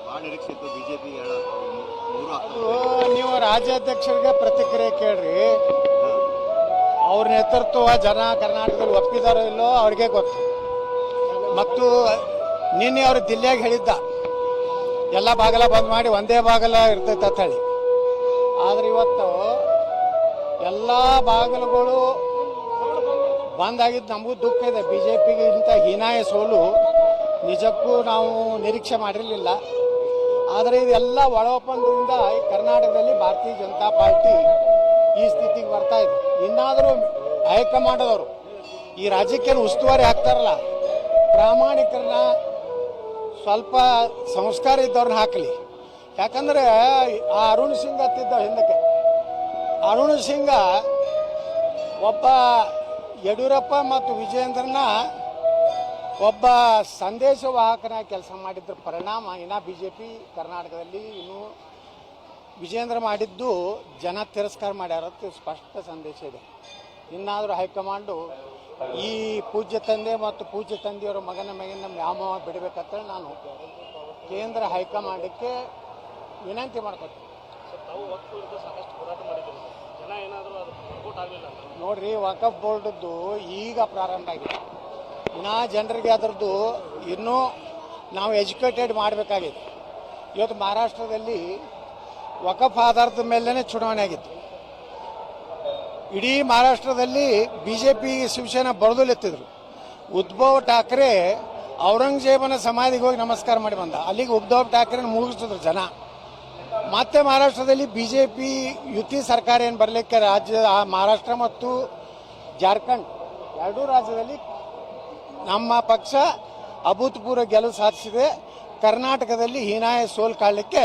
ಬಹಳ ನಿರೀಕ್ಷಿತ್ತು ಬಿಜೆಪಿ ನೀವು ರಾಜ್ಯಾಧ್ಯಕ್ಷರಿಗೆ ಪ್ರತಿಕ್ರಿಯೆ ಕೇಳ್ರಿ. ಅವ್ರ ನೇತೃತ್ವ ಜನ ಕರ್ನಾಟಕದಲ್ಲಿ ಒಪ್ಪಿದಾರೋ ಇಲ್ಲೋ ಅವ್ರಿಗೆ ಗೊತ್ತು. ಮತ್ತು ನಿನ್ನೆ ಅವರು ದಿಲ್ಲಿಯಾಗಿ ಹೇಳಿದ್ದ ಎಲ್ಲ ಬಾಗಲ ಬಂದ್ ಮಾಡಿ ಒಂದೇ ಬಾಗಲ ಇರ್ತೈತೆ ಅಂತ ಹೇಳಿ. ಆದ್ರೆ ಇವತ್ತು ಎಲ್ಲ ಬಾಗಿಲುಗಳು ಬಂದಾಗಿದ್ದು ನಮಗೂ ದುಃಖ ಇದೆ. ಬಿಜೆಪಿಗೆ ಇಂಥ ಹೀನಾಯ ಸೋಲು ನಿಜಕ್ಕೂ ನಾವು ನಿರೀಕ್ಷೆ ಮಾಡಿರಲಿಲ್ಲ. ಆದರೆ ಇದೆಲ್ಲ ಒಳ ಒಪ್ಪಂದದಿಂದ ಕರ್ನಾಟಕದಲ್ಲಿ ಭಾರತೀಯ ಜನತಾ ಪಾರ್ಟಿ ಈ ಸ್ಥಿತಿಗೆ ಬರ್ತಾ ಇದೆ. ಇನ್ನಾದರೂ ಹೈಕಮಾಂಡದವರು ಈ ರಾಜ್ಯಕ್ಕೆ ಉಸ್ತುವಾರಿ ಆಗ್ತಾರಲ್ಲ, ಪ್ರಾಮಾಣಿಕರನ್ನ ಸ್ವಲ್ಪ ಸಂಸ್ಕಾರ ಇದ್ದವ್ರನ್ನ ಹಾಕಲಿ. ಯಾಕಂದರೆ ಆ ಅರುಣ್ ಸಿಂಗ್ ಹತ್ತಿದ್ದ ಹಿಂದಕ್ಕೆ. ಅರುಣ್ ಸಿಂಗ ಒಬ್ಬ ಯಡಿಯೂರಪ್ಪ ಮತ್ತು ವಿಜಯೇಂದ್ರನ ಒಬ್ಬ ಸಂದೇಶವಾಹಕನಾಗಿ ಕೆಲಸ ಮಾಡಿದ್ರ ಪರಿಣಾಮ ಇನ್ನು ಬಿಜೆಪಿ ಕರ್ನಾಟಕದಲ್ಲಿ ಇನ್ನೂ ವಿಜಯೇಂದ್ರ ಮಾಡಿದ್ದು ಜನ ತಿರಸ್ಕಾರ ಮಾಡ್ಯಾರತ್ತು ಸ್ಪಷ್ಟ ಸಂದೇಶ ಇದೆ. ಇನ್ನಾದರೂ ಹೈಕಮಾಂಡು ಈ ಪೂಜ್ಯ ತಂದೆ ಮತ್ತು ಪೂಜ್ಯ ತಂದೆಯವರ ಮಗನ ಮಗನ ವ್ಯಾಮೋಹ ಬಿಡಬೇಕಂತೇಳಿ ನಾನು ಕೇಂದ್ರ ಹೈಕಮಾಂಡಕ್ಕೆ ವಿನಂತಿ ಮಾಡ್ಕೊತೀನಿ. ನೋಡ್ರಿ, ವಕಫ್ ಬೋರ್ಡದ್ದು ಈಗ ಪ್ರಾರಂಭ ಆಗಿದೆ. ಇನ್ನೂ ಜನರಿಗೆ ಅದರದ್ದು ಇನ್ನೂ ನಾವು ಎಜುಕೇಟೆಡ್ ಮಾಡಬೇಕಾಗಿದೆ. ಇವತ್ತು ಮಹಾರಾಷ್ಟ್ರದಲ್ಲಿ ವಕಫ್ ಆಧಾರದ ಮೇಲೇ ಚುನಾವಣೆ ಆಗಿತ್ತು. ಇಡೀ ಮಹಾರಾಷ್ಟ್ರದಲ್ಲಿ ಬಿಜೆಪಿ ಶಿವಸೇನಾ ಬರದಲೆತ್ತಿದ್ರು. ಉದ್ಧವ್ ಠಾಕ್ರೆ ಔರಂಗಜೇಬನ ಸಮಾಧಿಗೆ ಹೋಗಿ ನಮಸ್ಕಾರ ಮಾಡಿ ಬಂದ. ಅಲ್ಲಿಗೆ ಉದ್ಧವ್ ಠಾಕ್ರೆನ ಮುಗಿಸಿದ್ರು ಜನ. ಮತ್ತೆ ಮಹಾರಾಷ್ಟ್ರದಲ್ಲಿ ಬಿಜೆಪಿ ಯುತಿ ಸರ್ಕಾರ ಏನು ಬರಲಿಕ್ಕೆ ಮಹಾರಾಷ್ಟ್ರ ಮತ್ತು ಜಾರ್ಖಂಡ್ ಎರಡೂ ರಾಜ್ಯದಲ್ಲಿ ನಮ್ಮ ಪಕ್ಷ ಅಭೂತಪೂರ್ವ ಗೆಲುವು ಸಾಧಿಸಿದೆ. ಕರ್ನಾಟಕದಲ್ಲಿ ಹೀನಾಯ ಸೋಲು ಕಾಣಲಿಕ್ಕೆ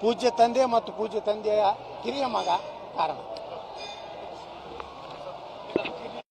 ಪೂಜ್ಯ ತಂದೆ ಮತ್ತು ಪೂಜ್ಯ ತಂದೆಯ ಕಿರಿಯ ಮಗ ಕಾರಣ.